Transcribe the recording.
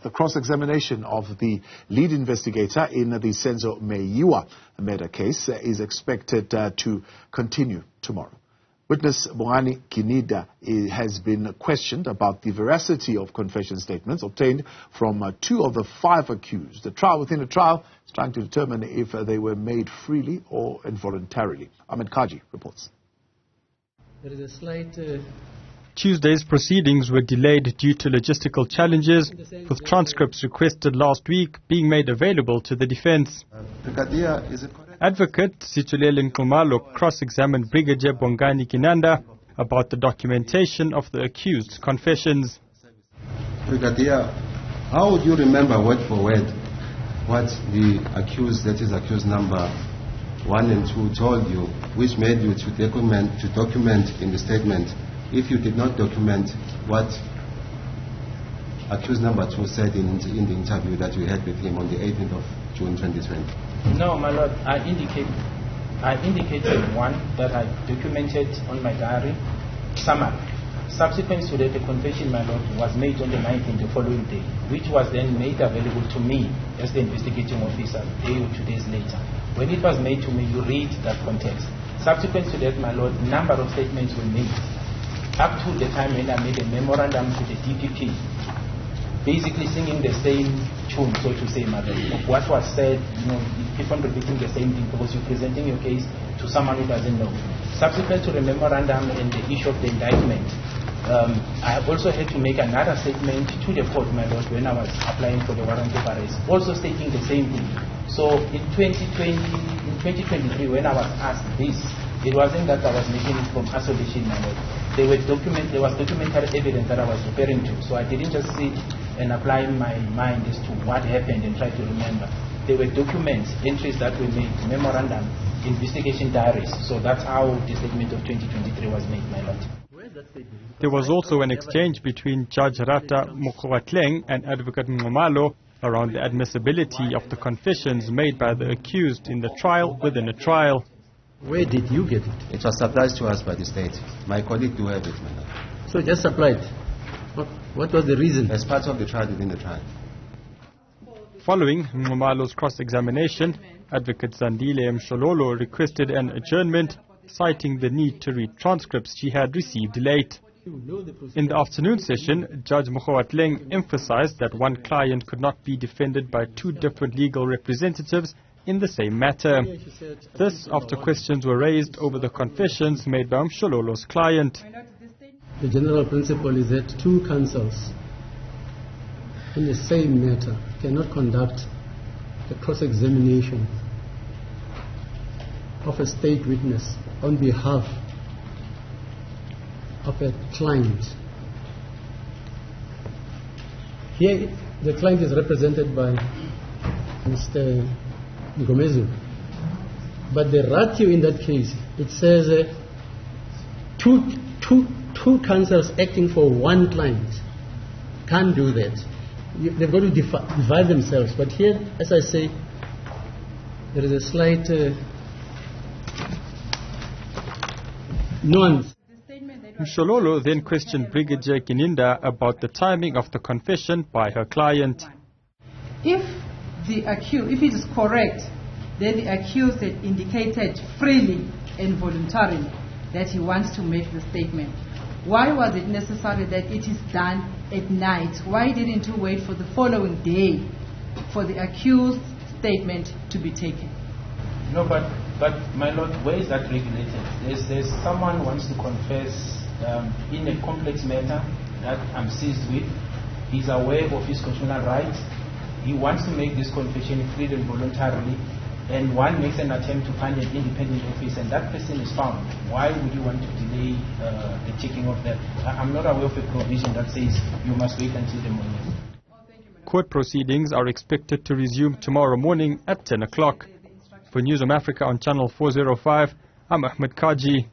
The cross-examination of the lead investigator in the Senzo Meyiwa murder case is expected to continue tomorrow. Witness Bongani Gininda has been questioned about the veracity of confession statements obtained from 2 of the 5 accused. The trial within a trial is trying to determine if they were made freely or involuntarily. Ahmed Kajee reports. There is a slight... Tuesday's proceedings were delayed due to logistical challenges, with transcripts requested last week being made available to the defense. Advocate Zithulele Nxumalo cross-examined Brigadier Bongani Gininda about the documentation of the accused's confessions. Brigadier, how would you remember word for word what the accused, that is accused number 1 and 2, told you, which made you to document in the statement, if you did not document what accused number 2 said in the interview that we had with him on the 18th of June 2020? No, my lord, I indicated one that I documented on my diary, summary. Subsequent to that, the confession, my lord, was made on the 19th, the following day, which was then made available to me as the investigating officer a day or 2 days later. When it was made to me, you read that context. Subsequent to that, my lord, a number of statements were made. Up to the time when I made a memorandum to the DPP, basically singing the same tune, so to say, my lord, of what was said. You keep on repeating the same thing because you're presenting your case to someone who doesn't know. Subsequent to the memorandum and the issue of the indictment, I also had to make another statement to the court, my lord, when I was applying for the warrant of arrest, also stating the same thing. So in 2023, when I was asked this, it wasn't that I was making it from isolation, my lord. There was documentary evidence that I was referring to, so I didn't just sit and apply my mind as to what happened and try to remember. There were documents, entries that were made, memorandum, investigation diaries. So that's how the statement of 2023 was made, my lord. There was also an exchange between Judge Rata Mokgoatleng and Advocate Nxumalo around the admissibility of the confessions made by the accused in the trial within a trial. Where did you get it? It was supplied to us by the state. My colleague do have it, my lord. So just supplied. What was the reason? As part of the trial within the trial. Following Nxumalo's cross-examination, Advocate Zandile Mshololo requested an adjournment, citing the need to read transcripts she had received late. In the afternoon session, Judge Mokgoatleng emphasized that one client could not be defended by 2 different legal representatives in the same matter. This after questions were raised over the confessions made by Mshololo's client. The general principle is that 2 counsels in the same matter cannot conduct the cross-examination of a state witness on behalf of a client. Here, the client is represented by Mr. Ngomezu. But the ratio in that case, it says two counsels acting for one client can't do that. They've got to divide themselves. But here, as I say, there is a slight nuance. Mshololo then questioned Brigadier Gininda about the timing of the confession by her client. If it is correct that the accused had indicated freely and voluntarily that he wants to make the statement, why was it necessary that it is done at night? Why didn't you wait for the following day for the accused's statement to be taken? No, but my lord, where is that regulated? There's someone who wants to confess in a complex matter that I'm seized with. He's aware of his constitutional rights. He wants to make this confession freely and voluntarily, and one makes an attempt to find an independent office, and that person is found. Why would you want to delay the checking of that? I'm not aware of a provision that says you must wait until the morning. Court proceedings are expected to resume tomorrow morning at 10 o'clock. For Newzroom Afrika on Channel 405, I'm Ahmed Kajee.